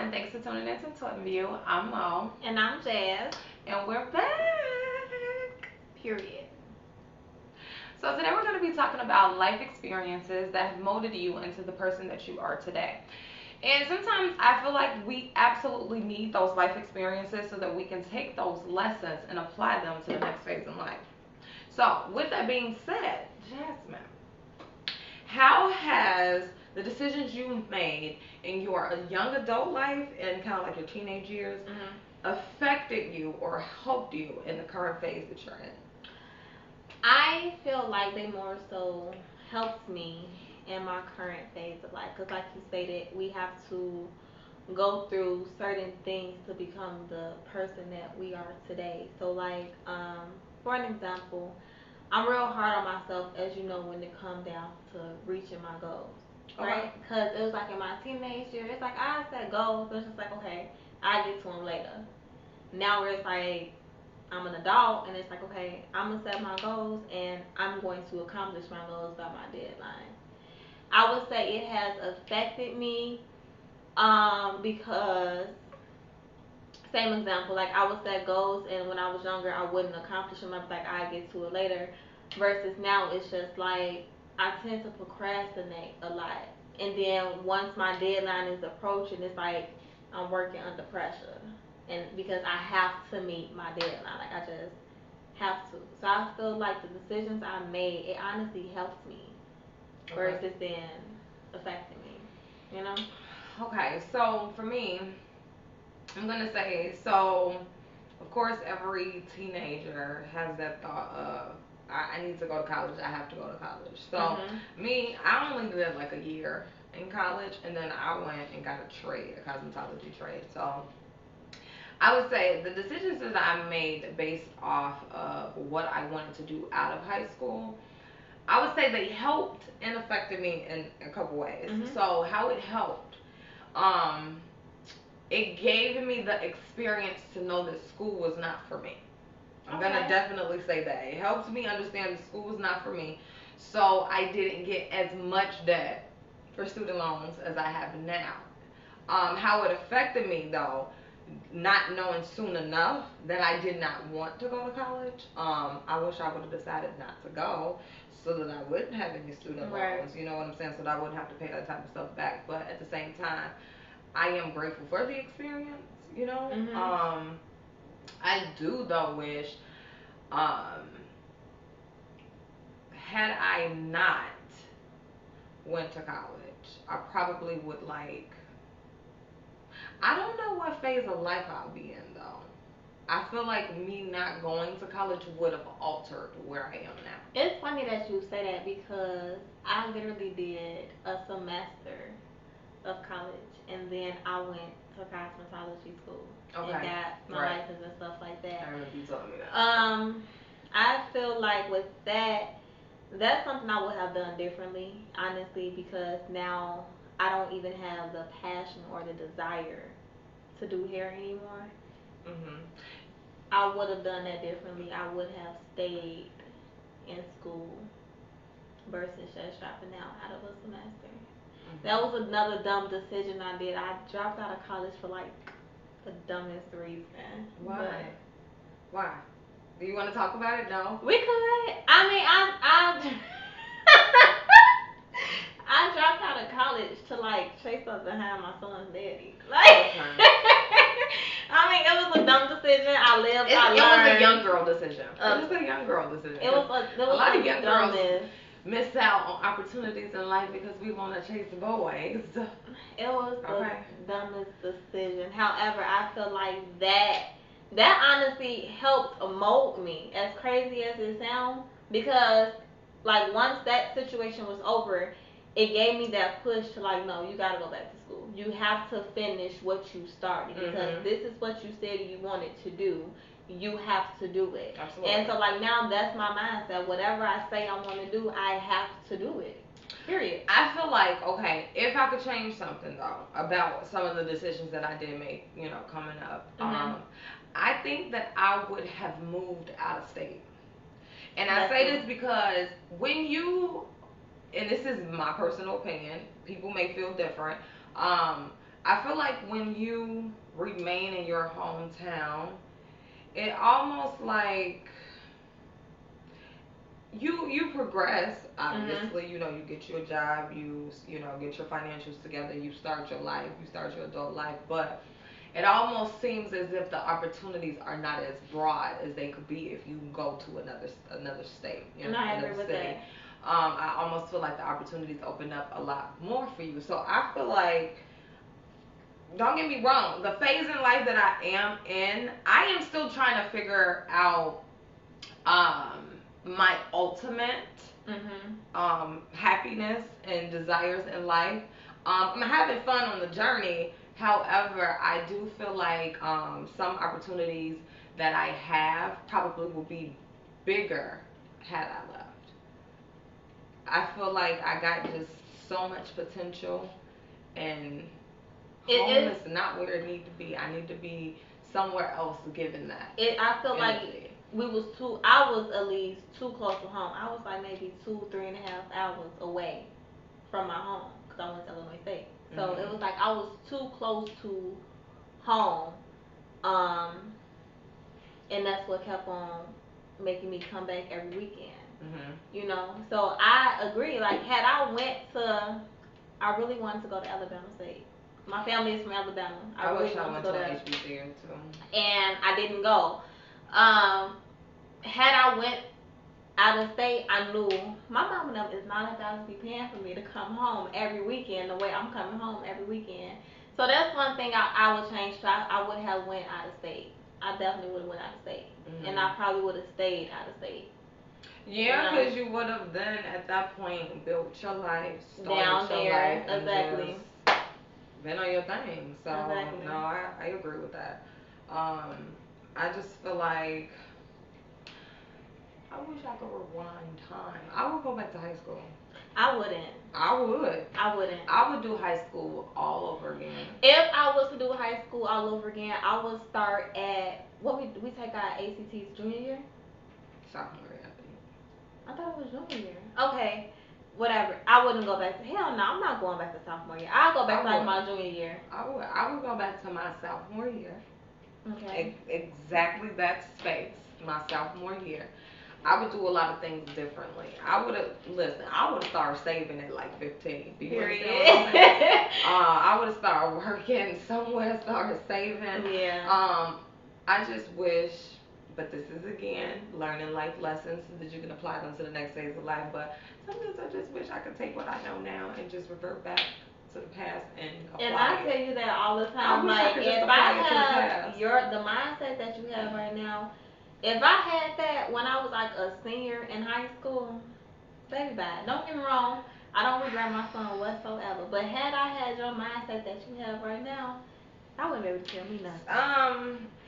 and thanks for tuning in to Twiin View. I'm Mo. And I'm Jazz. And we're back. Period. So today we're going to be talking about life experiences that have molded you into the person that you are today. And sometimes I feel like we absolutely need those life experiences so that we can take those lessons and apply them to the next phase in life. So, with that being said, Jasmine, how has the decisions you made in your young adult life and kind of like your teenage years affected you or helped you in the current phase that you're in? I feel like they more so helped me in my current phase of life because, like you stated, we have to go through certain things to become the person that we are today. So, like, for an example, I'm real hard on myself, as you know, when it comes down to reaching my goals, right? Because it was like in my teenage years, it's like I set goals, but it's just like, okay, I get to them later. Now where it's like I'm an adult, and it's like, okay, I'm gonna set my goals, and I'm going to accomplish my goals by my deadline. I would say it has affected me, because same example, like I would set goals, and when I was younger, I wouldn't accomplish them. I was like, I get to it later. Versus now, it's just like I tend to procrastinate a lot, and then once my deadline is approaching, it's like I'm working under pressure, and because I have to meet my deadline, like I just have to. So I feel like the decisions I made, it honestly helped me, versus then affecting me. You know? Okay, so for me, I'm gonna say so. Of course, every teenager has that thought of I need to go to college. I have to go to college. So me, I only did like a year in college, and then I went and got a trade, a cosmetology trade. So I would say the decisions that I made based off of what I wanted to do out of high school, I would say they helped and affected me in a couple ways. So how it helped, um, it gave me the experience to know that school was not for me. I'm gonna definitely say that. It helped me understand that school was not for me. So I didn't get as much debt for student loans as I have now. How it affected me though, not knowing soon enough that I did not want to go to college. I wish I would have decided not to go so that I wouldn't have any student loans. You know what I'm saying? So that I wouldn't have to pay that type of stuff back. But at the same time, I am grateful for the experience, you know. I do though wish, um, had I not went to college, I probably would like. I don't know what phase of life I'll be in though. I feel like me not going to college would have altered where I am now. It's funny that you say that because I literally did a semester of college, and then I went to cosmetology school and got my license and stuff like that. I remember you telling me that. I feel like with that, that's something I would have done differently, honestly, because now I don't even have the passion or the desire to do hair anymore. I would have done that differently. I would have stayed in school versus just dropping out of a semester. That was another dumb decision I did. I dropped out of college for like the dumbest reason. Why? Why? Do you want to talk about it? No. We could. I mean, I I dropped out of college to like chase up behind my son's daddy. Like, I mean, it was a dumb decision. I lived. I learned. It was a young girl decision. It was a young girl decision. It was a lot of young girls miss out on opportunities in life because we want to chase boys. It was the dumbest decision. However, I feel like that honestly helped mold me, as crazy as it sounds, because like once that situation was over, it gave me that push to like, no, you gotta go back to school. You have to finish what you started because this is what you said you wanted to do. You have to do it. Absolutely. And so like now that's my mindset. Whatever I say I want to do, I have to do it. Period. I feel like, okay, if I could change something though about some of the decisions that I did make, you know, coming up, I think that I would have moved out of state. And I say this because when you, and this is my personal opinion, people may feel different. I feel like when you remain in your hometown, it almost like you progress. Mhm. Obviously, you get your job, you get your financials together, you start your life, you start your adult life, but it almost seems as if the opportunities are not as broad as they could be if you go to another state, And I agree another with city. that. I almost feel like the opportunities open up a lot more for you. So I feel like, don't get me wrong, the phase in life that I am in, I am still trying to figure out my ultimate Mhm. happiness and desires in life. I'm having fun on the journey. However, I do feel like some opportunities that I have probably will be bigger had I left. I feel like I got just so much potential, and It home is. is not where it need to be. I need to be somewhere else given that I feel like energy. we was too. I was at least too close to home. I was like maybe 2, 3.5 hours away from my home because I went to Illinois State. So it Hmm. was like I was too close to home. Um, and that's what kept on making me come back every weekend. Hmm. So I agree. Like had I went to, I really wanted to go to Alabama State. My family is from Alabama. I I really wish I wanted to went go to an there, HBCU too. and I didn't go. Um, had I went out of state, I knew my mom and them is not about to be paying for me to come home every weekend the way I'm coming home every weekend. So that's one thing I would change. I would have went out of state. I definitely would have went out of state, and Hmm. I probably would have stayed out of state. You Yeah, know, because you would have then at that point built your life, started down your life, there, and just exactly, been on your thing. So no, exactly. I agree with that. I just feel like I wish I could rewind time. I would go back to high school. I wouldn't. I would. I wouldn't. I would do high school all over again. If I was to do high school all over again, I would start at what we take our ACTs junior year. Sophomore year, I think. I thought it was junior year. Okay, whatever. I wouldn't go back to hell no. I'm not going back to sophomore year. I'll go back I to like would. my junior year. I would go back to my sophomore year. Okay. Exactly that space. My sophomore year. I would do a lot of things differently. I would have listen. I would have started saving at like 15. Do you understand what I'm saying? Period. I would have started working somewhere, started saving. Yeah. I just wish, but this is again learning life lessons so that you can apply them to the next phase of life. But sometimes I just wish I could take what I know now and just revert back to the past and And apply I tell it. you that all the I time. wish I Like could just if I apply it to the have past. the mindset that you have right now, if I had that when I was like a senior in high school, baby bye. Don't get me wrong. I don't regret my son whatsoever. But had I had your mindset that you have right now, I wouldn't be able to tell me nothing.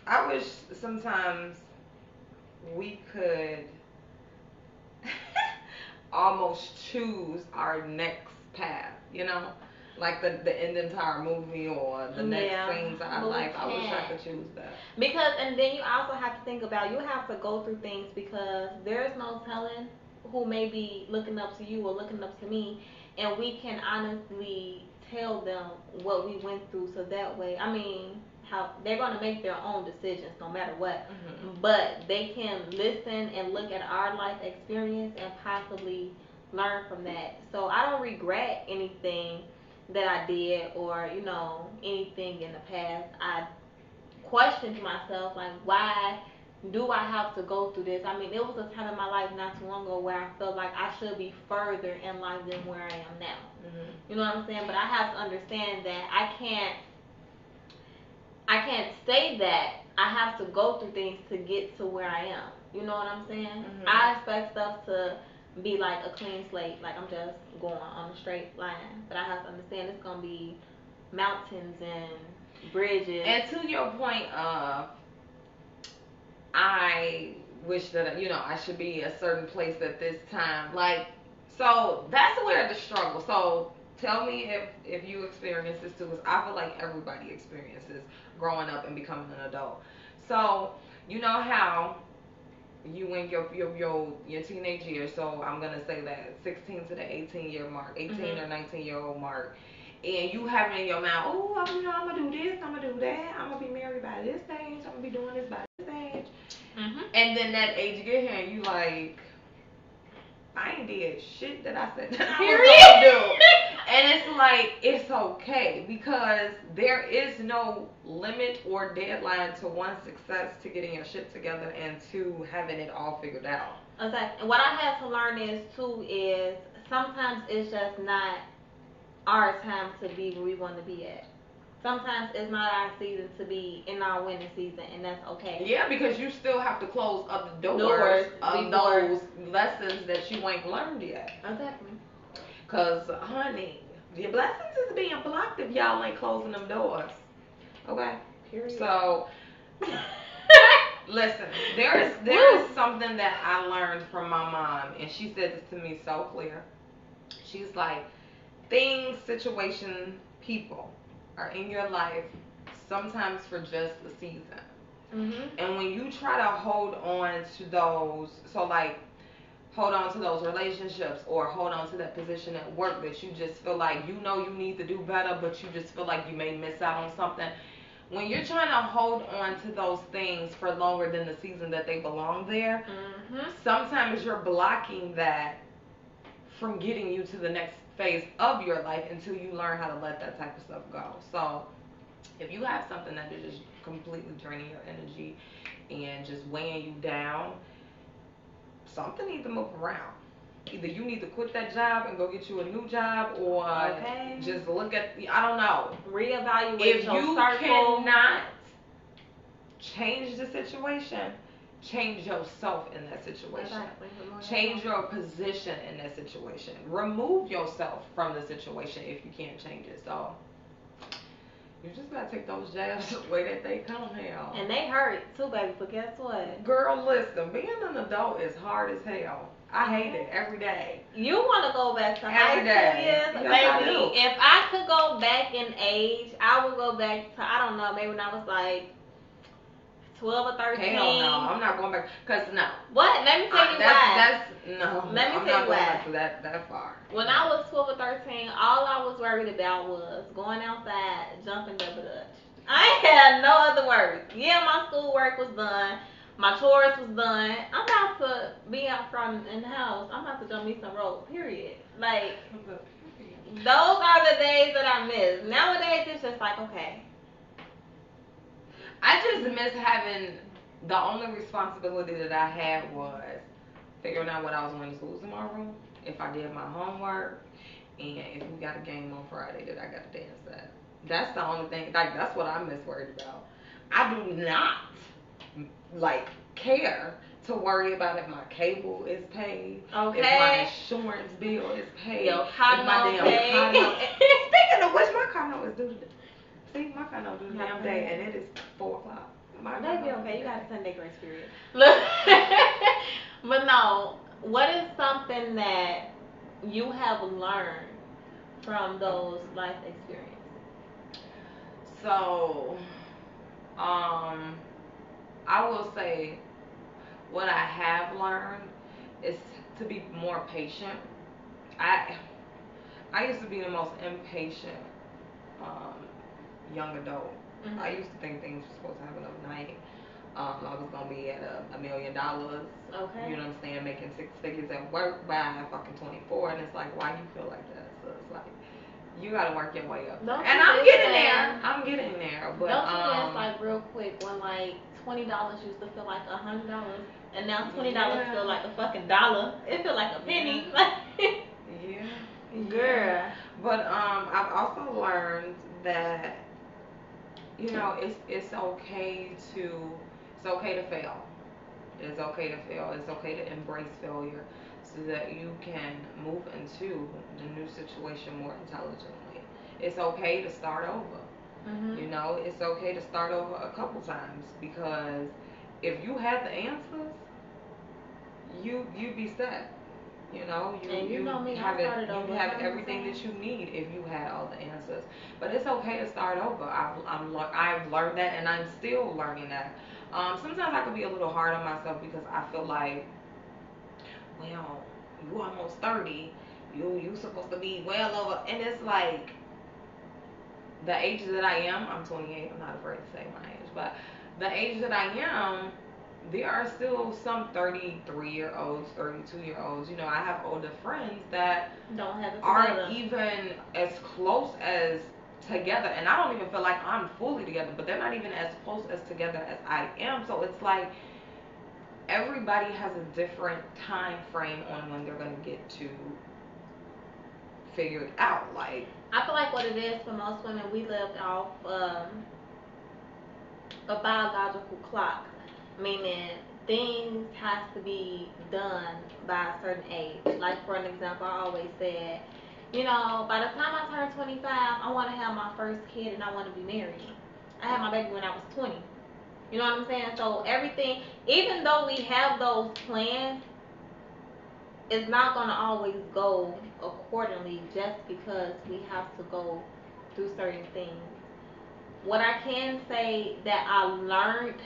I wish sometimes we could almost choose our next path, like the end entire movie or the next Yeah, scenes of our but we life. I wish I can't. could choose that. Because, and then you also have to think about, you have to go through things because there's no telling who may be looking up to you or looking up to me, and we can honestly tell them what we went through so that way, I mean, how they're going to make their own decisions no matter what, Hmm. but they can listen and look at our life experience and possibly learn from that. So I don't regret anything that I did or, anything in the past. I questioned myself like, why do I have to go through this? I mean, it was a time in my life not too long ago where I felt like I should be further in life than where I am now. Hmm. You know what I'm saying? But I have to understand that I can't say that. I have to go through things to get to where I am. You know what I'm saying? Hmm. I expect stuff to be like a clean slate, like I'm just going on a straight line. But I have to understand it's gonna be mountains and bridges. And to your point of, I wish that I should be a certain place at this time. Like, so that's where the struggle. So tell me if you experience this too, because I feel like everybody experiences growing up and becoming an adult. So you know how you in your teenage years. So I'm gonna say that 16 to the 18-year mark, 18 Mhm. or 19-year-old mark, and you have it in your mind, oh, I'm gonna do this, I'm gonna do that, I'm gonna be married by this age, I'm gonna be doing this by this age, and then that age you get here and you like, I ain't did shit that I said that I was gonna do. And it's like, it's okay because there is no limit or deadline to one, success to getting your shit together and two, having it all figured out. Okay. And what I had to learn is too is sometimes it's just not our time to be where we want to be at. Sometimes it's not our season to be in our winning season, and that's okay. Yeah, because you still have to close other Doors doors of before. those lessons that you ain't learned yet. Exactly. Cause honey, your blessings is being blocked if y'all ain't closing them doors. Okay. Period. So listen, there is something that I learned from my mom, and she said this to me so clear. She's like, things, situation, people are in your life sometimes for just a season. And when you try to hold on to those, so like hold on to those relationships or hold on to that position at work that you just feel like you know you need to do better, but you just feel like you may miss out on something. When you're trying to hold on to those things for longer than the season that they belong there, sometimes you're blocking that from getting you to the next phase of your life until you learn how to let that type of stuff go. So if you have something that is just completely draining your energy and just weighing you down, something needs to move around. Either you need to quit that job and go get you a new job, or just look at the, I don't know. Reevaluate If your you circle. cannot change the situation, change yourself in that situation. Exactly. Change your position in that situation. Remove yourself from the situation if you can't change it. So you just gotta take those jabs the way that they come, hell. And they hurt too, baby. But guess what? Girl, listen, being an adult is hard as hell. I hate it every day. You want to go back to high school Yes, years, baby? I do. If I could go back in age, I would go back to, I don't know, maybe when I was like 12 or 13. Hell no, I'm not going back. Cause no. What? Let me tell you why. No. Let me I'm tell not you going why. back to that far. When I was 12 or 13, all I was worried about was going outside, jumping double dutch. I had no other worries. Yeah, my schoolwork was done. My chores was done. I'm about to be out front in the house. I'm about to jump me some rope. Period. Like, those are the days that I miss. Nowadays, it's just like, okay. I just miss having, the only responsibility that I had was figuring out what I was going to school tomorrow, if I did my homework, and if we got a game on Friday that I got to dance at. That's the only thing, like, that's what I'm most worried about. I do not, like, care to worry about if my cable is paid, if my insurance bill is paid, Your car if my damn paid. car note. Speaking of which, my car note is due today. See, my car note due the damn day, and it is 4 o'clock. Maybe okay, you got a 10-day grace period. Look, but no, what is something that you have learned from those life experiences? So, I will say what I have learned is to be more patient. I I used to be the most impatient um, young adult. I used to think things were supposed to happen overnight. I was gonna be at $1 million. Okay. You know what I'm saying? Making 6 figures at work by fucking 24, and it's like, why you feel like that? So it's like, you gotta work your way up. And I'm getting there. I'm getting there. But don't you guess like real quick when like $20 used to feel like $100, and now $20 feel like a fucking dollar. It feel like a penny. Yeah. Girl. But I've also learned that it's okay to fail. It's okay to fail. It's okay to embrace failure so that you can move into the new situation more intelligently. It's okay to start over. It's okay to start over a couple times because if you had the answers, you'd be set. You know me, you have everything that you need if you had all the answers. But it's okay to start over. I've learned that, and I'm still learning that. Sometimes I can be a little hard on myself because I feel like, well, you almost 30, you supposed to be well over, and it's like the age that I am, I'm 28. I'm not afraid to say my age, but the age that I am, there are still some 33-year-olds, 32-year-olds. You know, I have older friends that Don't have it aren't together. even as close as together, and I don't even feel like I'm fully together, but they're not even as close as together as I am. So it's like everybody has a different time frame on when they're gonna get to figure it out. Like, I feel like what it is for most women, we lived off a biological clock, meaning things has to be done by a certain age. Like for an example, I always said, you know, by the time I turn 25, I want to have my first kid and I want to be married. I had my baby when I was 20. You know what I'm saying? So everything, even though we have those plans, it's not gonna always go accordingly just because we have to go through certain things. What I can say that I learned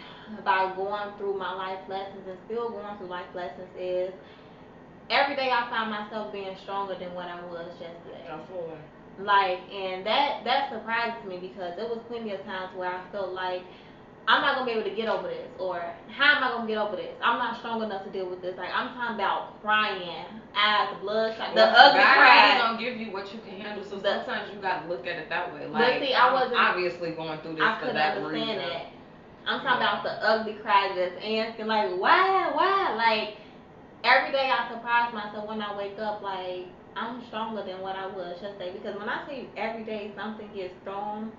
by going through my life lessons and still going through life lessons is every day I find myself being stronger than what I was yesterday. absolutely. Like, and that surprises me because there was plenty of times where I felt like I'm not gonna be able to get over this, or how am I gonna get over this? I'm not strong enough to deal with this. Like I'm talking about crying, eyes bloodshot, the Well, ugly God cry. ain't gonna give you what you can handle, so The, sometimes you gotta look at it that way. but Like, see, I I'm wasn't. obviously going through this I for couldn't that understand reason. that. I'm talking Yeah. about the ugly cry that's asking like, why? Like every day I surprise myself when I wake up like I'm stronger than what I was yesterday. Because when I tell you every day something gets thrown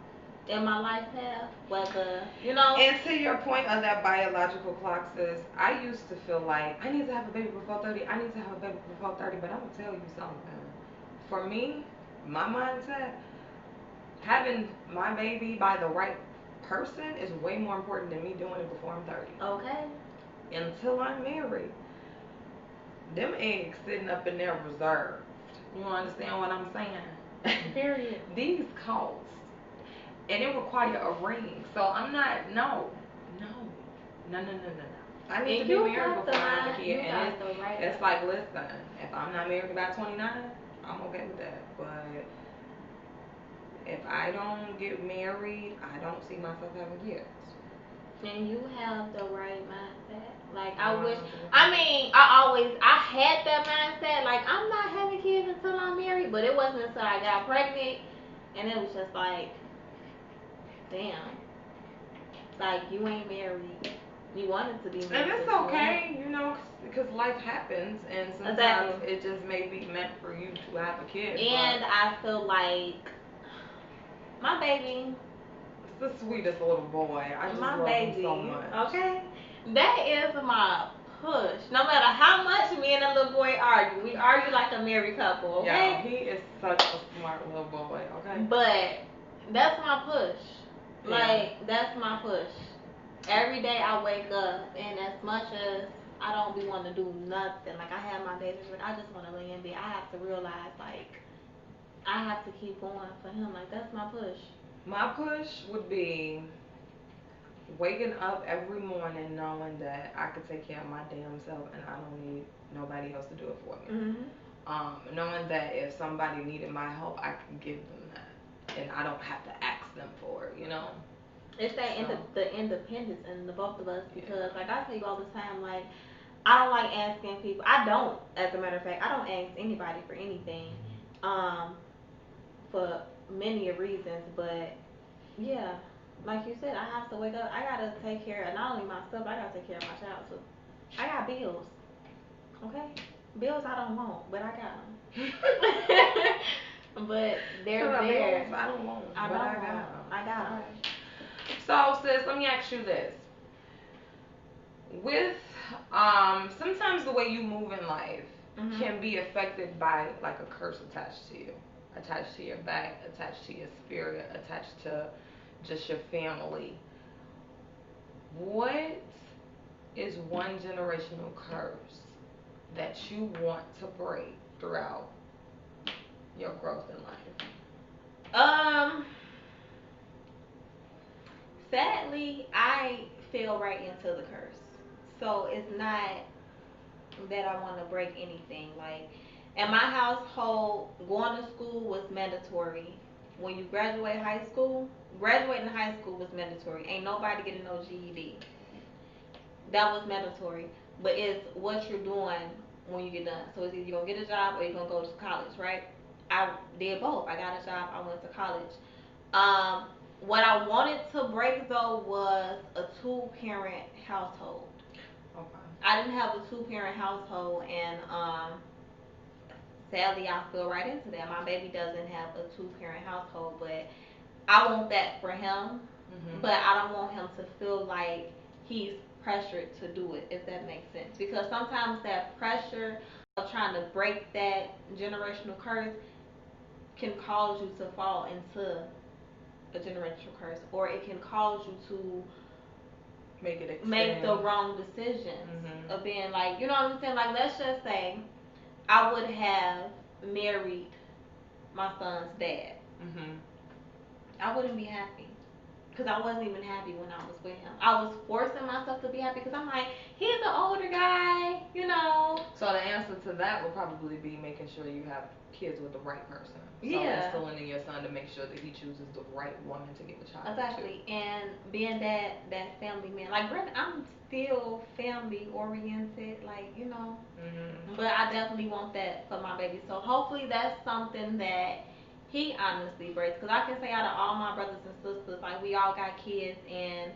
in my life path, whether you know. And to your point on that biological clock, sis, I used to feel like I need to have a baby before 30. I need to have a baby before 30. But I'm gonna tell you something. For me, my mindset, having my baby by the right person is way more important than me doing it before I'm 30. Okay. Until I'm married, them eggs sitting up in there reserved. You understand what I'm saying? Period. These cost, and it require a ring. So I'm not, no, no. I need to And be you married got the before I have a mind, you kid, and got the right. it's like, listen, if I'm not married by 29, I'm okay with that. But if I don't get married, I don't see myself having kids. And you have the right mindset. Like I No, I wish. don't think I so. mean, I had that mindset. Like I'm not having kids until I'm married, but it wasn't until I got pregnant, and it was just like, damn, like you ain't married. You wanted to be And married, it's but you ain't. okay, you know, because life happens, and sometimes Exactly. it just may be meant for you to have a kid. And But I feel like my baby, it's the sweetest little boy. I just my love him so baby, much. okay, that is my push. No matter how much me and that little boy argue, we argue like a married couple, Yeah, okay? he is such a smart little boy. Okay. But that's my push. Yeah. Like that's my push. Every day I wake up, and as much as I don't be wanting to do nothing, like I have my babies, but I just want to lay in bed. I have to realize like I have to keep going for him. Like that's my push. My push would be waking up every morning knowing that I could take care of my damn self and I don't need nobody else to do it for me. Mhm. Knowing that if somebody needed my help, I could give them that, and I don't have to ask them for it. You know. It's that So the independence in the both of us because yeah. like I tell you all the time, like I don't like asking people. I don't, as a matter of fact, I don't ask anybody for anything, um, for many reasons. But yeah, like you said, I have to wake up. I gotta take care of not only myself, but I gotta take care of my child too. I got bills, okay? Bills I don't want, but I got them. But they're So the there. bills I don't want, I but don't I got want. them. I got them. Alright. So sis, let me ask you this: with sometimes the way you move in life Mhm. can be affected by like a curse attached to you, attached to your back, attached to your spirit, attached to just your family. What is one generational curse that you want to break throughout your growth in life? Um, Sadly, I fell right into the curse. So it's not that I want to break anything. Like in my household, going to school was mandatory. when you graduate high school, graduating high school was mandatory. Ain't nobody getting no GED. That was mandatory. But it's what you're doing when you get done. So it's either you're gonna get a job or you're gonna go to college, right? I did both. I got a job. I went to college. Um, what I wanted to break though was a two-parent household. Okay. I didn't have a two-parent household, and sadly, I fell right into that. My baby doesn't have a two-parent household, but I want that for him. Mhm. But I don't want him to feel like he's pressured to do it, if that makes sense. Because sometimes that pressure of trying to break that generational curse can cause you to fall into a generational curse, or it can cause you to Make it make the extend. wrong decisions Mhm. of being like, you know what I'm saying? Like, let's just say I would have married my son's dad. Mhm. I wouldn't be happy. Because I wasn't even happy when I was with him. I was forcing myself to be happy because I'm like, he's an older guy, you know. So the answer to that would probably be making sure you have kids with the right person. So Yeah, instilling in your son to make sure that he chooses the right woman to give a child exactly. And being that family man. Like, granted, I'm still family oriented, like, you know. to. Mhm. But I definitely want that for my baby. So hopefully that's something that he honestly breaks. Because I can say out of all my brothers and sisters, like, we all got kids, and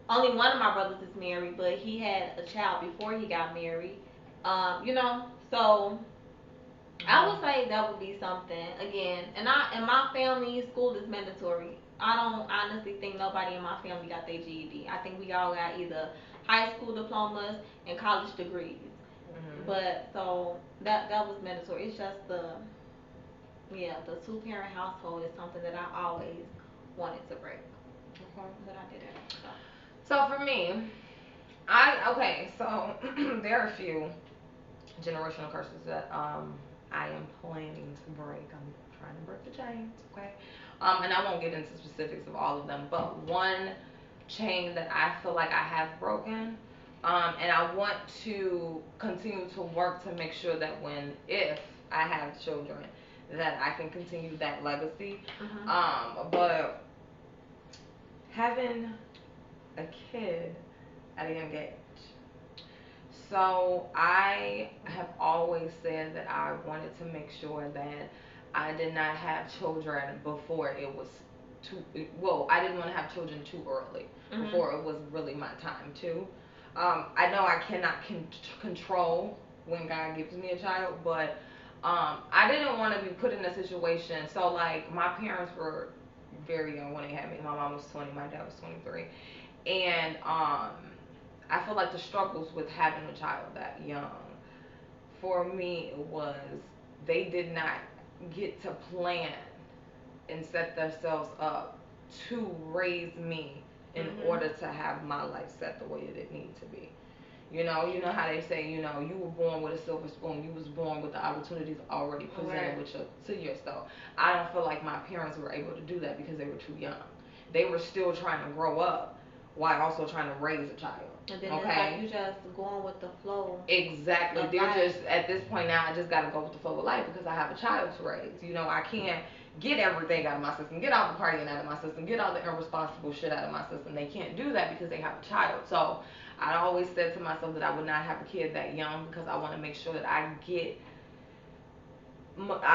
only one of my brothers is married, but he had a child before he got married. You know, so I would Mhm. say that would be something again. And in my family, school is mandatory. I don't honestly think nobody in my family got their GED. I think we all got either high school diplomas and college degrees. Mhm. But so that was mandatory. It's just the two parent household is something that I always wanted to break, Okay. but I didn't. So. So for me, so there are a few generational curses that I am planning to break. I'm trying to break the chains, okay? And I won't get into specifics of all of them, but one chain that I feel like I have broken, and I want to continue to work to make sure that if I have children, that I can continue that legacy. Mhm. But having a kid at a young age. So I have always said that I wanted to make sure that I did not have children before it was too well. I didn't want to have children too early Mhm. before it was really my time too. I know I cannot control when God gives me a child, but I didn't want to be put in a situation. So like my parents were very young when they had me. My mom was 20, my dad was 23, and I feel like the struggles with having a child that young, for me, it was they did not get to plan and set themselves up to raise me in Mhm. order to have my life set the way that it needed to be. You know how they say, you were born with a silver spoon. You was born with the opportunities already presented Right. to yourself. I don't feel like my parents were able to do that because they were too young. They were still trying to grow up while also trying to raise a child. And then it's like Okay? you just going with the flow Exactly. of They're life. just at this point now. I just got to go with the flow of life because I have a child to raise. I can't get everything out of my system, get all the partying out of my system, get all the irresponsible shit out of my system. They can't do that because they have a child. So I always said to myself that I would not have a kid that young because I want to make sure that I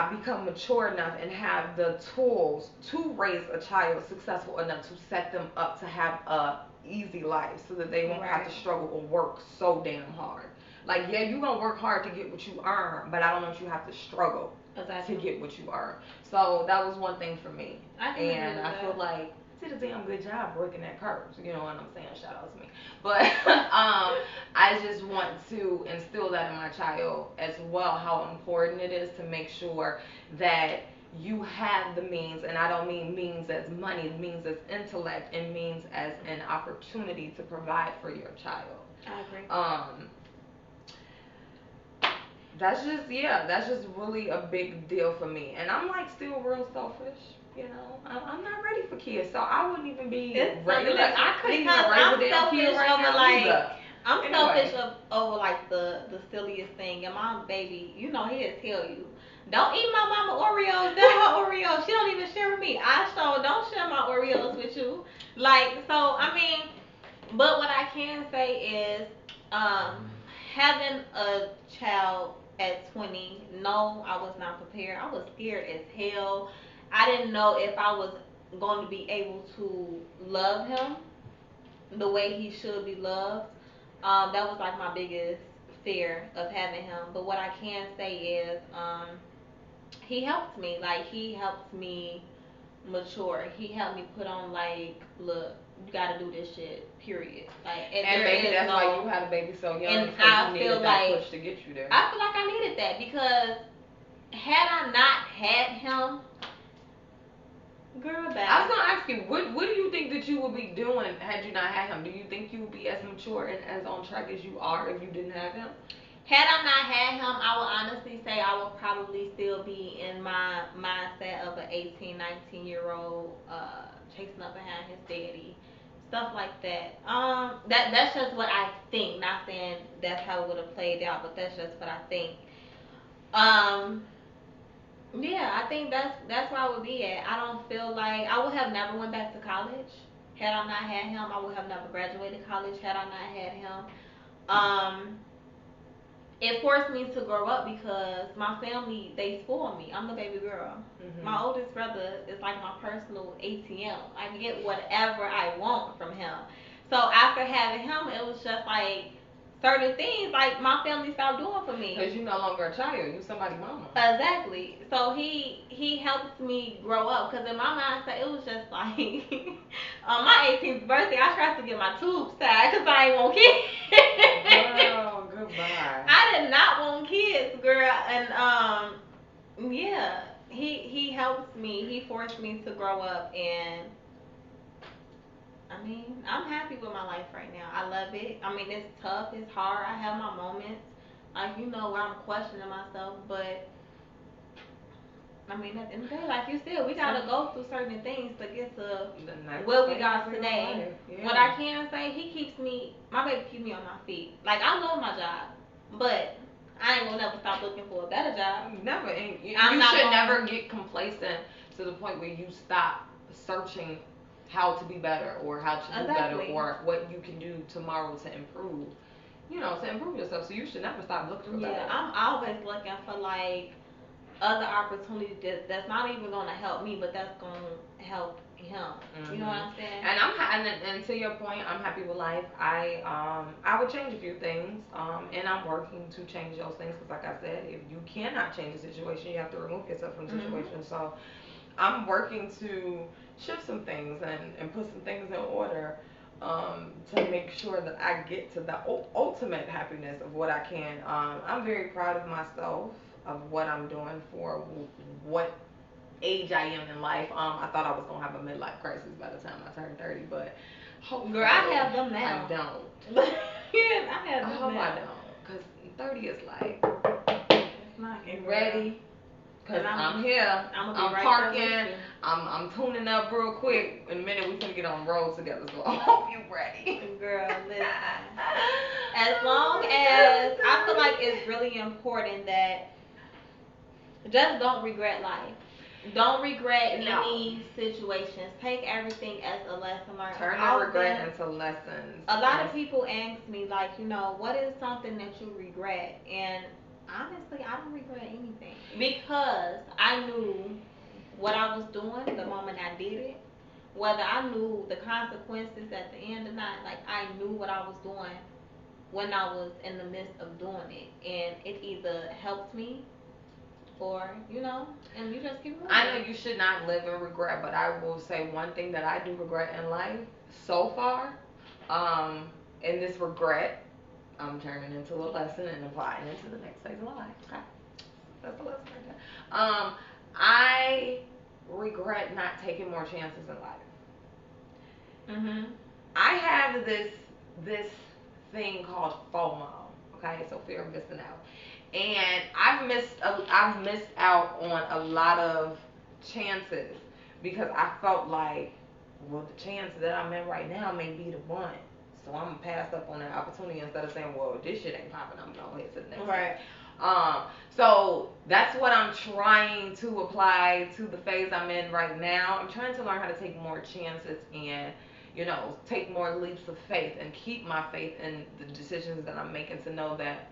become mature enough and have the tools to raise a child successful enough to set them up to have a easy life so that they won't have Right. to struggle or work so damn hard. Like, yeah, you're gonna work hard to get what you earn, but I don't want you to have to struggle to Exactly. get what you earn. So that was one thing for me. I can agree And with I feel that. like I did a damn good job breaking that curse. You know what I'm saying? Shout out to me. But I just want to instill that in my child as well, how important it is to make sure that you have the means, and I don't mean means as money, means as intellect, and means as an opportunity to provide for your child. I agree. Um, that's just really a big deal for me, and I'm like still real selfish. I'm not ready for kids, so I wouldn't even be It's ready. funny Look, that I couldn't even because raise a I'm damn kid selfish right over now like either. I'm selfish Anyway, over like the silliest thing, and my baby, he'll tell you, don't eat my mama Oreos. They're her Oreos. She don't even share with me. me. I sure don't share my Oreos with you. Like, so I mean, but what I can say is, um, having a child at 20, no, I was not prepared. I was scared as hell. I didn't know if I was going to be able to love him the way he should be loved. That was like my biggest fear of having him. But what I can say is, he helped me. Like, he helped me mature. He helped me put on, like, look, you gotta do this shit, period. Like, And maybe that's why you had a baby so young, and because I you feel needed that like push to get you there. I feel like I needed that because had I not had him, girl, I was back. gonna ask you, what do you think that you would be doing had you not had him? Do you think you would be as mature and as on track as you are if you didn't have him? Had I not had him, I would honestly say I would probably still be in my mindset of an 18, 19-year old, chasing up behind his daddy, stuff like that. That's just what I think. Not saying that's how it would have played out, but that's just what I think. Um, yeah, I think that's where I would be at. I don't feel like I would have never went back to college. Had I not had him, I would have never graduated college. Had I not had him, um, it forced me to grow up because my family, they spoil me. I'm the baby girl. My oldest brother is like my personal ATM. I can get whatever I want from him. So after having him, it was just like certain things like my family stopped doing for me. Because you're no longer a child, you're somebody's mama. Exactly. So he helped me grow up because in my mindset it was just like on my 18th birthday I tried to get my tubes tied because I ain't want kids. Girl, goodbye. I did not want kids, girl, and yeah, he helped me. He forced me to grow up, and I mean, I'm happy with my life right now. I love it. I mean, it's tough, it's hard. I have my moments, like where I'm questioning myself, but I mean, at the end of the day, like you said, we gotta go through certain things to get to where we got today. Yeah. What I can say, my baby keeps me on my feet. Like I love my job, but I ain't gonna never stop looking for a better job. Never. And you I'm should not never gonna. get complacent to the point where you stop searching how to be better or how to do better Exactly. or what you can do tomorrow to improve. To improve yourself. So you should never stop looking for Yeah, better. I'm always looking for like other opportunities that's not even gonna help me, but that's gonna help him. You know what I'm saying? And and to your point, I'm happy with life. I would change a few things, and I'm working to change those things because, like I said, if you cannot change a situation, you have to remove yourself from the situation. So I'm working to shift some things and put some things in order, to make sure that I get to the ultimate happiness of what I can. I'm very proud of myself of what I'm doing for what age I am in life. I thought I was gonna have a midlife crisis by the time I turned 30, but hopefully Girl, I have them now. I don't. Yeah, I have I them hope now. I don't, cause 30 is like, It's not you ready? Cause I'm here. I'm I'm parking. I'm tuning up real quick. In a minute, we finna get on the road together. So I hope you ready. Girl, listen. As long as I feel like it's really important that just don't regret life. Don't regret any situations. Take everything as a lesson learned. Turn the regret into lessons. A lot of people ask me, like, what is something that you regret? And honestly, I don't regret anything because I knew what I was doing the moment I did it. Whether I knew the consequences at the end or not, like I knew what I was doing when I was in the midst of doing it, and it either helped me or and you just keep moving. I know you should not live in regret, but I will say one thing that I do regret in life so far, and this regret, I'm turning into a lesson and applying it to the next phase of my life. Okay, that's a lesson right there. I regret not taking more chances in life. I have this thing called FOMO. Okay, so fear of missing out, and I've missed out on a lot of chances because I felt like, well, the chance that I'm in right now may be the one. So I'm gonna pass up on that opportunity instead of saying, well, this shit ain't popping, I'm gonna hit to the next one. Right. Um, so that's what I'm trying to apply to the phase I'm in right now. I'm trying to learn how to take more chances and, take more leaps of faith and keep my faith in the decisions that I'm making, to know that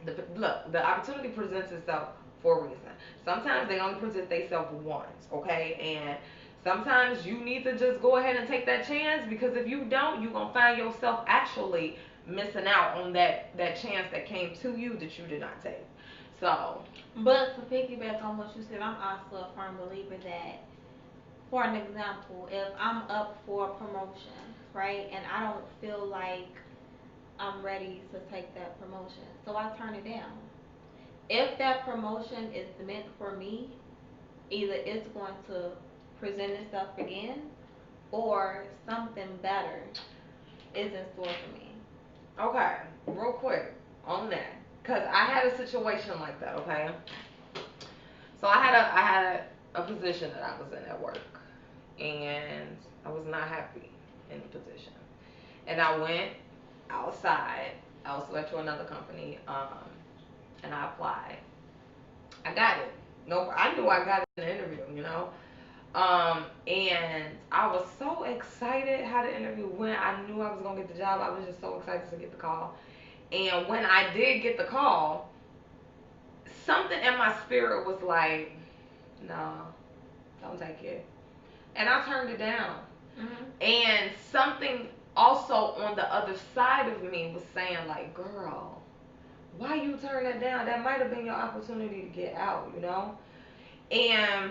the opportunity presents itself for a reason. Sometimes they only present themselves once, okay? And sometimes you need to just go ahead and take that chance, because if you don't, you're gonna find yourself actually missing out on that chance that came to you that you did not take. So, But to piggyback on what you said, I'm also a firm believer that, for an example, if I'm up for a promotion, right, and I don't feel like I'm ready to take that promotion, so I turn it down. If that promotion is meant for me, either it's going to present itself again, or something better is in store for me. okay, real quick on that, because I had a situation like that, okay? So I had a position that I was in at work, and I was not happy in the position. And I went outside. I was went to another company, and I applied. I got it. No, I knew I got it in the interview. And I was so excited how the interview went. I knew I was gonna get the job. I was just so excited to get the call. And when I did get the call, something in my spirit was like, "No, don't take it." And I turned it down. And something also on the other side of me was saying, like, "Girl, why you turn that down? That might have been your opportunity to get out." And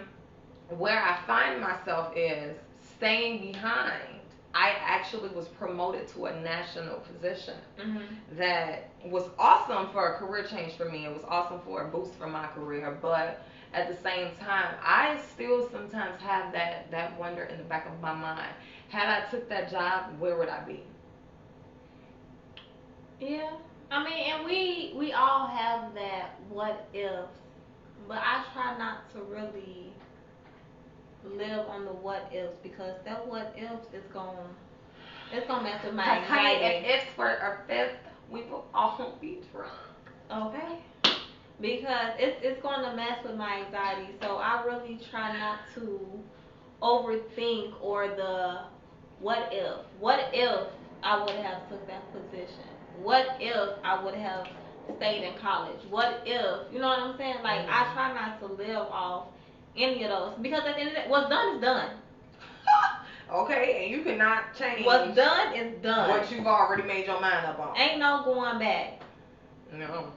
where I find myself is staying behind. I actually was promoted to a national position that was awesome for a career change for me. It was awesome for a boost for my career, but at the same time, I still sometimes have that wonder in the back of my mind. Had I took that job, where would I be? Yeah, I mean, and we all have that what ifs, but I try not to really live on the what ifs, because that what ifs is going it's gonna mess with my Because, honey, if anxiety. it's for a fifth, we will all be drunk. Okay, because it's going to mess with my anxiety. So I really try not to overthink, or the what if I would have took that position, what if I would have stayed in college, what if, you know what I'm saying, like, I Mhm. try not to live off any of those, because at the end of the day, what's done is done. Okay, and you cannot change What's done is done. what you've already made your mind up on. Ain't no going back. No.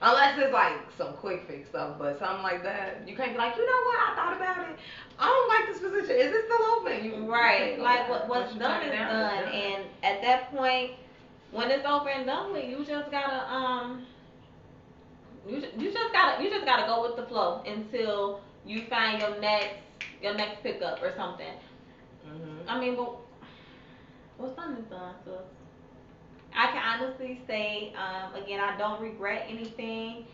Unless it's like some quick fix stuff, but something like that, you can't be like, what? I thought about it. I don't like this position. Is it still open? You Right, can't go like, back. what's Once you done turn it is down, it's done, done. and at that point, when it's over and done with, you just gotta you just gotta go with the flow until you find your next pickup or something. I mean, but what's done is done. So I can honestly say, again, I don't regret anything.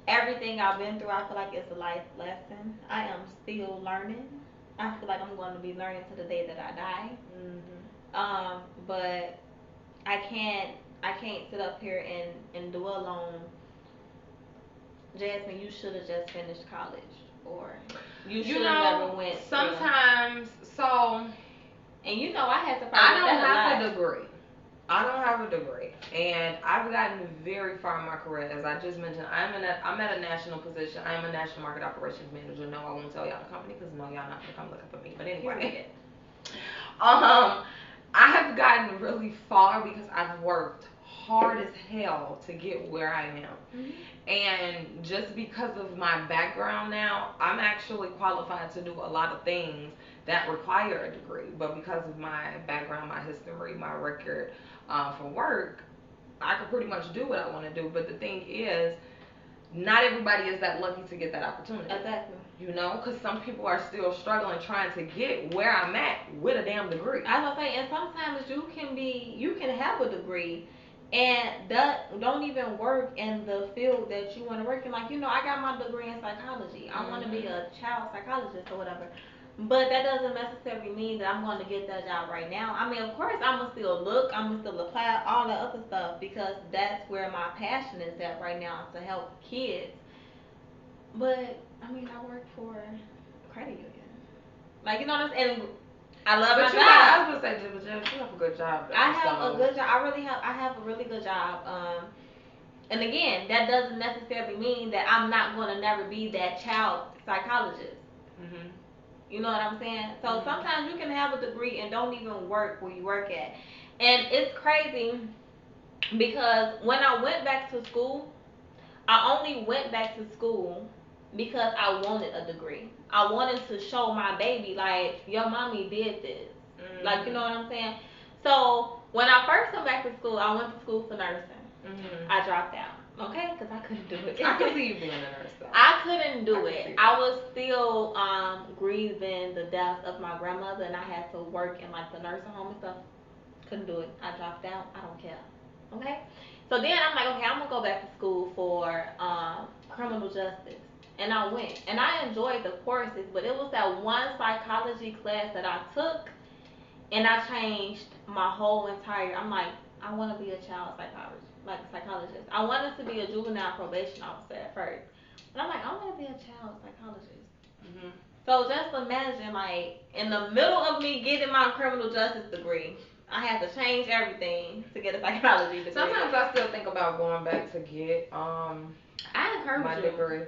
Everything I've been through, I feel like it's a life lesson. I am still learning. I feel like I'm going to be learning to the day that I die. But I can't sit up here and dwell on, Jasmine, you should have just finished college, or you should have never went. Sometimes, so And I had to I fight with don't that a have lot. a degree. I don't have a degree, and I've gotten very far in my career. As I just mentioned, I'm at a national position. I am a national market operations manager. No, I won't tell y'all the company because no, y'all not gonna come looking for me. But anyway, um, I have gotten really far because I've worked hard as hell to get where I am. And just because of my background now, I'm actually qualified to do a lot of things that require a degree. But because of my background, my history, my record for work, I can pretty much do what I want to do. But the thing is, not everybody is that lucky to get that opportunity. Exactly. Because some people are still struggling trying to get where I'm at with a damn degree. I was gonna say, and sometimes you can have a degree and that don't even work in the field that you want to work in. Like, I got my degree in psychology. I want to be a child psychologist or whatever. But that doesn't necessarily mean that I'm going to get that job right now. I mean, of course, I'm going to still look, I'm going to still apply all the other stuff because that's where my passion is at right now to help kids. But, I mean, I work for a credit union. Like, you know what I'm saying? And I love my But you job. got, I was gonna say, but you have a good job though. I have a So good job. I have a really good job. And again, that doesn't necessarily mean that I'm not going to never be that child psychologist. mhm. You know what I'm saying? So Mhm. sometimes you can have a degree and don't even work where you work at. And it's crazy because when I went back to school, I only went back to school because I wanted a degree. I wanted to show my baby, like, your mommy did this. Like, you know Mhm. what I'm saying? So when I first went back to school, I went to school for nursing. Mhm. I dropped out, okay? Because I couldn't do it. I can see you being a nurse though. I couldn't I do can it. see I that. was still grieving the death of my grandmother, and I had to work in like the nursing home and stuff. Couldn't do it. I dropped out. I don't care. Okay. So then I'm like, okay, I'm gonna go back to school for criminal justice, and I went, and I enjoyed the courses, but it was that one psychology class that I took, and I changed my whole entire. I'm like, I want to be a child psychologist, like a psychologist. I wanted to be a juvenile probation officer at first, but I'm like, I want to be a child psychologist. Mhm. So just imagine, like, in the middle of me getting my criminal justice degree, I had to change everything to get a psychology degree. Sometimes I still think about going back to get I encourage my you. degree.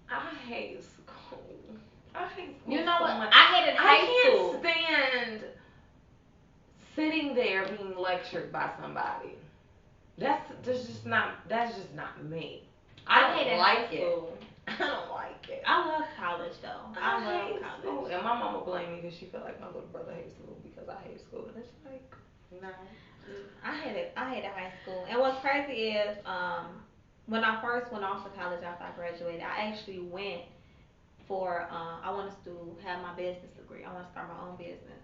I hate school. I hate school You know so what? much. I hated I high can't school. stand sitting there being lectured by somebody. That's just not me. I don't hated like high it. school. I don't like it. I love college though. I love hate school. college. And my mama blamed me because she felt like my little brother hates school because I hate school. And it's like, no. I hated high school. And what's crazy is, when I first went off to college after I graduated, I actually went for, I wanted to have my business degree. I wanted to start my own business,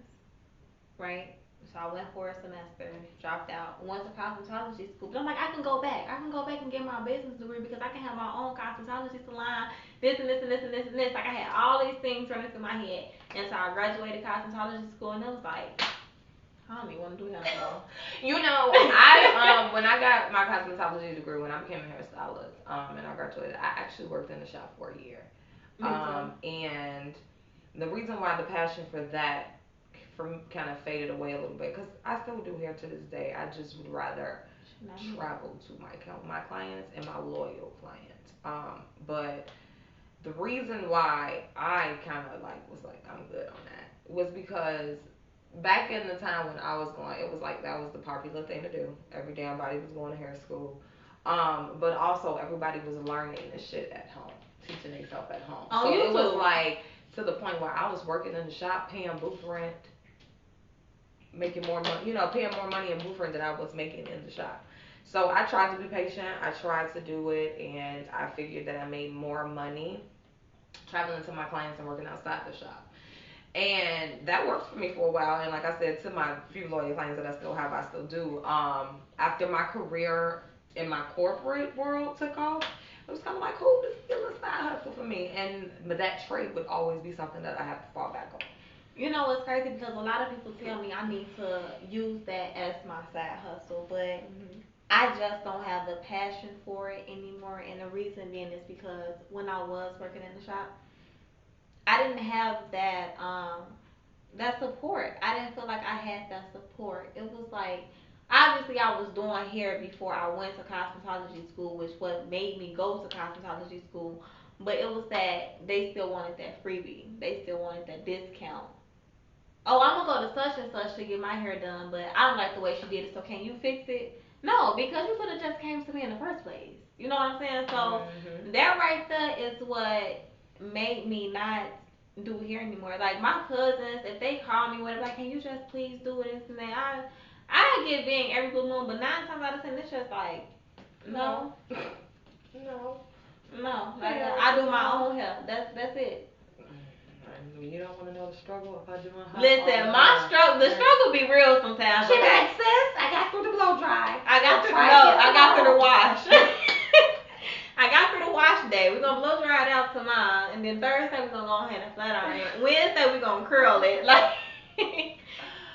right? So I went for a semester, dropped out, went to cosmetology school. But I'm like, I can go back. I can go back and get my business degree because I can have my own cosmetology salon, this and this and this and this and this. Like I had all these things running through my head. And so I graduated cosmetology school and it was like, I don't even want to do hair no more. You know, I when I got my cosmetology degree, when I became a hairstylist, and I graduated, I actually worked in the shop for a year. Me too. And the reason why the passion for that kind of faded away a little bit, because I still do hair to this day. I just would rather travel to my clients and my loyal clients. But the reason why I kind of like was like I'm good on that was because back in the time when I was going, it was like that was the popular thing to do. Every damn body was going to hair school. But also everybody was learning this shit at home, teaching themselves at home. On So it was YouTube. like to the point where I was working in the shop, paying booth rent, making more money, paying more money in booth rent than I was making in the shop. So I tried to be patient. I tried to do it, and I figured that I made more money traveling to my clients and working outside the shop. And that worked for me for a while. And like I said, to my few loyal clients that I still have, I still do. After my career in my corporate world took off, it was kind of like, cool, this is still a side hustle for me. But that trade would always be something that I have to fall back on. You know what's crazy because a lot of people tell me I need to use that as my side hustle, but I just don't have the passion for it anymore. And the reason being is because when I was working in the shop, I didn't have that support. I didn't feel like I had that support. It was like obviously I was doing hair before I went to cosmetology school, which what made me go to cosmetology school. But it was that they still wanted that freebie. They still wanted that discount. Oh, I'm gonna go to such and such to get my hair done, but I don't like the way she did it, so can you fix it? No, because you could have just came to me in the first place. You know what I'm saying? So that right there is what made me not do hair anymore. Like my cousins, if they call me, whatever, like, can you just please do this and that? I get being every blue moon, but 9 times out of 10, it's just like, no, No. no. Like I do my own hair. That's it. You don't want to know the struggle if I do my hair. Listen, the struggle be real sometimes. She back, sis. I got through the blow dry. I got through the wash. I got through the wash day. We're gonna blow dry it out tomorrow, and then Thursday we're gonna go ahead and flat iron it. Wednesday we're gonna curl it. Like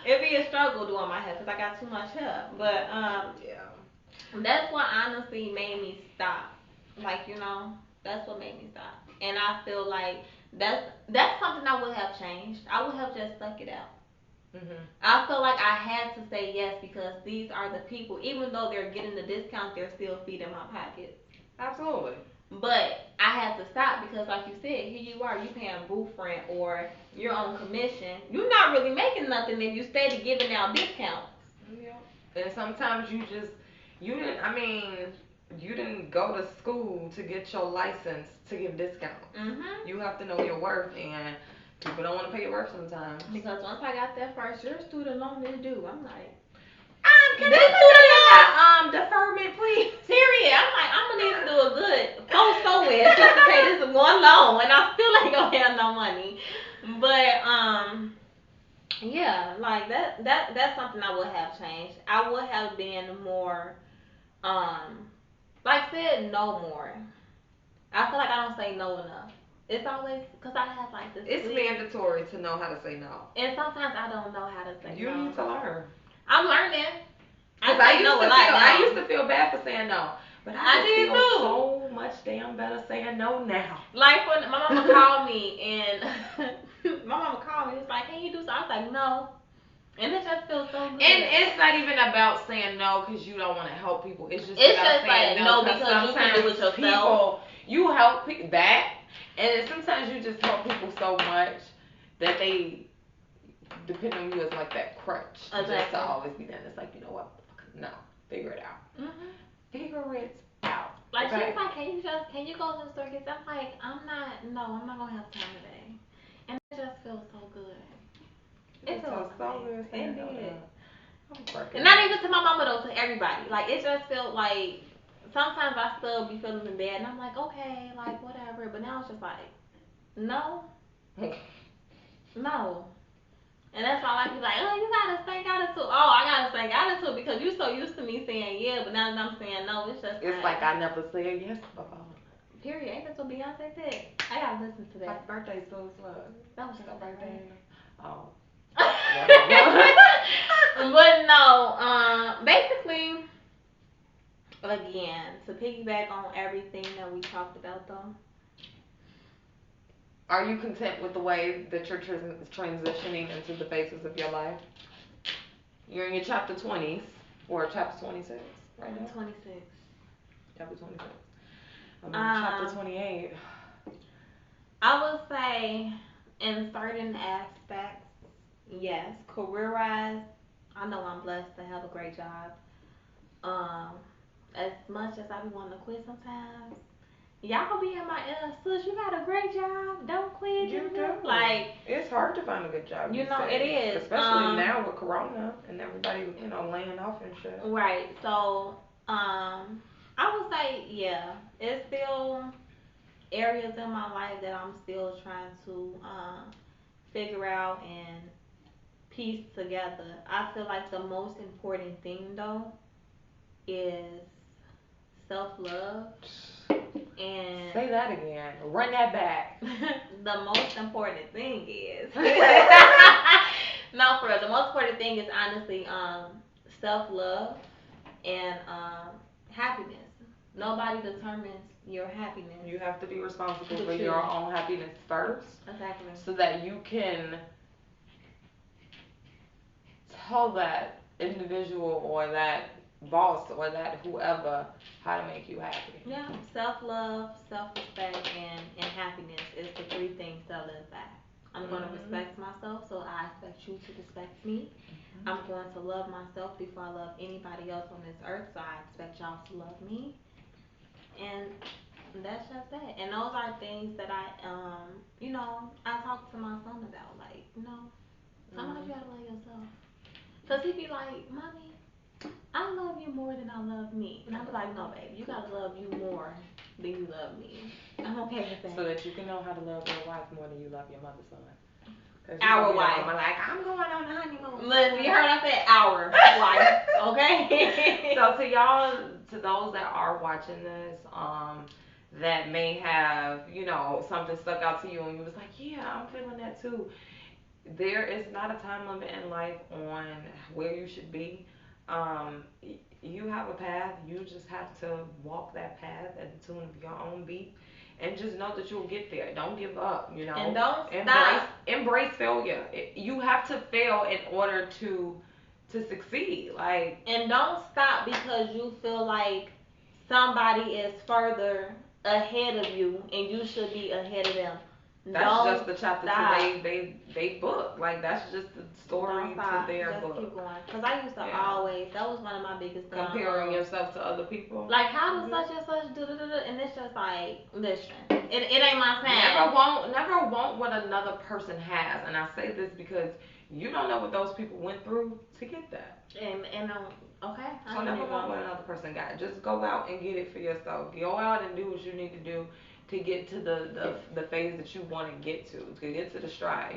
it'd be a struggle doing my hair because I got too much hair. But Yeah. that's what honestly made me stop. Like, that's what made me stop. And I feel like that's something I would have changed. I would have just stuck it out. I feel like I had to say yes because these are the people. Even though they're getting the discount, they're still feeding my pockets. Absolutely. But I had to stop because, like you said, here you are, you paying booth rent or you're on commission. You're not really making nothing if you steady giving out discounts. Yeah. And sometimes you didn't go to school to get your license to give discounts. You have to know your worth, and people don't want to pay your worth sometimes. Because once I got that first year student loan is due, I'm like, can I put that deferment, please? Period. I'm like, I'm gonna need to do a good post somewhere just to pay this one loan, and I still ain't gonna have no money. But yeah, like that's something I would have changed. I would have been more, like said no more. I feel like I don't say no enough. It's always because I have like this. It's mandatory to know how to say no. And sometimes I don't know how to say no. You need to learn. I'm learning. I used to feel bad for saying no, but I did feel too. so much damn better saying no now. Like when my mama called me and my mama called me, was like, "Can you do something?" I was like, "No," and it just feels so good. And it's not even about saying no because you don't want to help people. It's just about saying like no because you can do it yourself. You help that, and sometimes you just help people so much that they depend on you as like that crutch. Exactly. Just to always be there. It's like, you know what? No, figure it out. Figure it out. Like she was like, can you go to the store? Cause I'm like, I'm not gonna have time today, and it just feels so good. It feels so good. It did. And not even to my mama though, to everybody. Like it just felt like sometimes I still be feeling bad, and I'm like, okay, like whatever. But now it's just like, no, no. And that's why I be like, oh, you gotta say gotta too. Oh, I gotta say gotta too because you so used to me saying yeah, but now that I'm saying no, it's just like I never said yes before. Period. Ain't that what Beyonce said? I gotta listen to that. Happy birthday, so that was her birthday. Oh. But no, basically, again, to piggyback on everything that we talked about though. Are you content with the way that you're transitioning into the phases of your life? You're in your chapter 20s, or chapter 26 right now? 26. Chapter 26. I'm in chapter 28. I would say, in certain aspects, yes. Career-wise, I know I'm blessed to have a great job. As much as I be wanting to quit sometimes, y'all be in my ear, sis, you got a great job. Don't quit. You do. Like, it's hard to find a good job. You know, it is. Especially now with Corona and everybody, laying off and shit. Right. So, I would say, yeah, it's still areas in my life that I'm still trying to figure out and piece together. I feel like the most important thing though is self-love. And say that again. Run that back. The most important thing is no, for real. The most important thing is honestly self-love and happiness. Nobody determines your happiness. You have to be responsible for your own happiness first. Exactly. So that you can tell that individual or that boss or that whoever how to make you happy. Yeah, self-love, self-respect, and happiness is the three things that live by. I'm going to respect myself, so I expect you to respect me. I'm going to love myself before I love anybody else on this earth, so I expect y'all to love me. And that's just that. And those are things that I talk to my son about. Like, sometimes you gotta love yourself. Cause he be like, Mommy, I love you more than I love me. And I be like, no, baby, you gotta love you more than you love me. I'm okay with that. So that you can know how to love your wife more than you love your mother's son. Our wife. I'm like, I'm going on a honeymoon. Listen, you heard I said our wife, okay? So to y'all, to those that are watching this, that may have, something stuck out to you and you was like, yeah, I'm feeling that too. There is not a time limit in life on where you should be. You have a path. You just have to walk that path at the tune of your own beat, and just know that you'll get there. Don't give up. And don't Embrace stop. embrace failure. You have to fail in order to succeed. Like, And don't stop because you feel like somebody is further ahead of you and you should be ahead of them. that's Don't just the chapter stop. to they book. Like, that's just the story Don't to stop. their Just book. keep going. Because I used to Yeah. always, that was one of my biggest Comparing downfalls. yourself to other people. Like, how does such and such do, and it's just like, listen, it ain't my Never time. want, never want what another person has, and I say this because you don't know what those people went through to get that. And okay, So I never ain't want even. what another person got. Just go out and get it for yourself. Go out and do what you need to do to get to the phase that you want to get to get to the stride.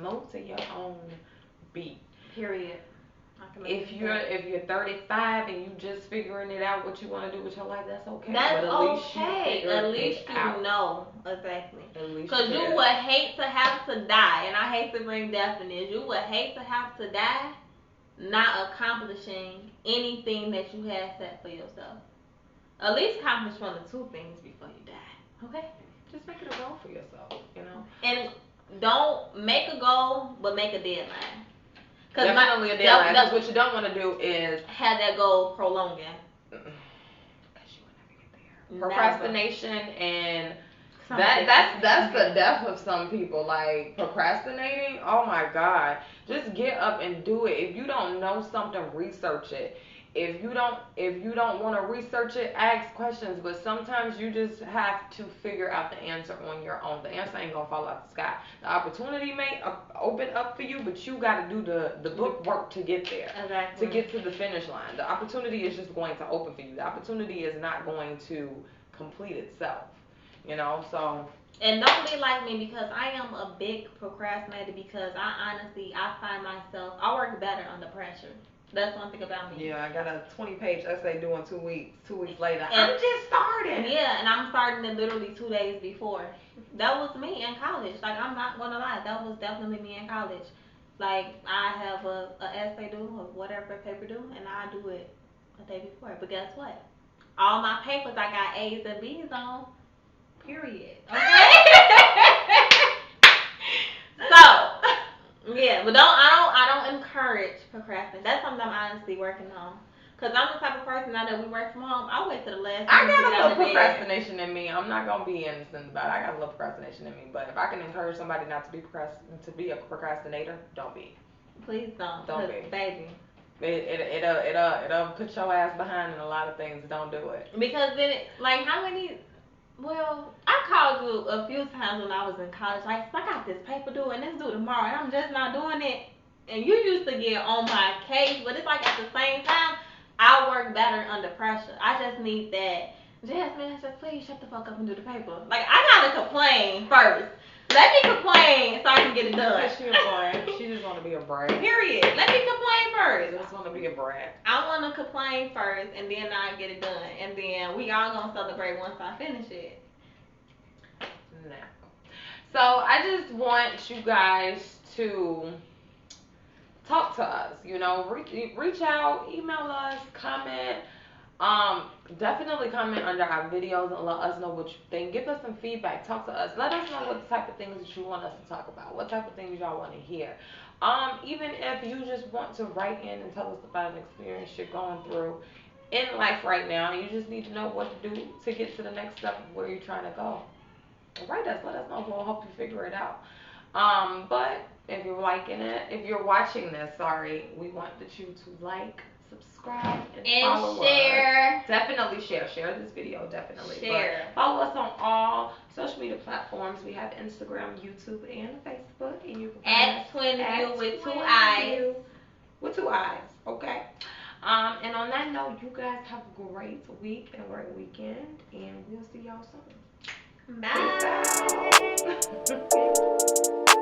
Move to your own beat. Period. If you're 35 and you just figuring it out what you want to do with your life, that's okay. That's But at least you okay. figured At least it you out. know exactly. At least Cause you did. would hate to have to die, and I hate to bring death in this. You would hate to have to die, not accomplishing anything that you had set for yourself. At least accomplish one or two things before you die. Okay. Just make it a goal for yourself. And don't make a goal, but make a deadline. Definitely a deadline. Because what you don't want to do is have that goal prolonging. because you will never get there. Never. Procrastination and that's the death of some people. Like, procrastinating. Oh my God! Just get up and do it. If you don't know something, research it. If you don't want to research it, ask questions. But sometimes you just have to figure out the answer on your own. The answer ain't gonna fall out the sky. The opportunity may open up for you, but you got to do the book work to get there. Exactly. To get to the finish line. The opportunity is just going to open for you. The opportunity is not going to complete itself. So. And don't be like me because I am a big procrastinator because I find myself I work better under pressure. That's one thing about me. Yeah, I got a 20-page essay due in 2 weeks. 2 weeks later, And, I'm just starting. Yeah, and I'm starting it literally 2 days before. That was me in college. Like, I'm not gonna lie, that was definitely me in college. Like, I have a essay due or whatever paper due, and I do it a day before. But guess what? All my papers I got A's and B's on. Period. Okay. So, yeah, but I don't encourage procrastination. That's something I'm honestly working on. Cause I'm the type of person now that we work from home. I wait till the last I minute to got get a out little of bed. procrastination in me. I'm not gonna be innocent about it. I got a little procrastination in me. But if I can encourage somebody not to be a procrastinator, don't be. Please don't. Don't be. Baby. It'll put your ass behind in a lot of things. Don't do it. Because then, like, how many? Well, I called you a few times when I was in college. Like, I got this paper due and this due tomorrow, and I'm just not doing it. And you used to get on my case, but it's like at the same time, I work better under pressure. I just need that. Jasmine, just please shut the fuck up and do the paper. Like, I gotta complain first. Let me complain so I can get it done. She a boy. She just want to be a brat. Period. Let me complain first. She just want to be a brat. I want to complain first, and then I get it done, and then we all gonna celebrate once I finish it. No. So I just want you guys to talk to us. Reach out, email us, comment. Definitely comment under our videos and let us know what you think. Give us some feedback. Talk to us. Let us know what type of things that you want us to talk about. What type of things y'all want to hear. Even if you just want to write in and tell us about an experience you're going through in life right now, and you just need to know what to do to get to the next step of where you're trying to go. Write us. Let us know. We'll help you figure it out. But if you're liking it, if you're watching this, sorry, we want that you to like, subscribe, and follow share. us. Definitely share. Share this video, definitely. Share. But follow us on all social media platforms. We have Instagram, YouTube, and Facebook. And you can at Twiin View with 2 eyes. With 2 eyes, okay? And on that note, you guys have a great week and a great weekend. And we'll see y'all soon. Bye. Peace out.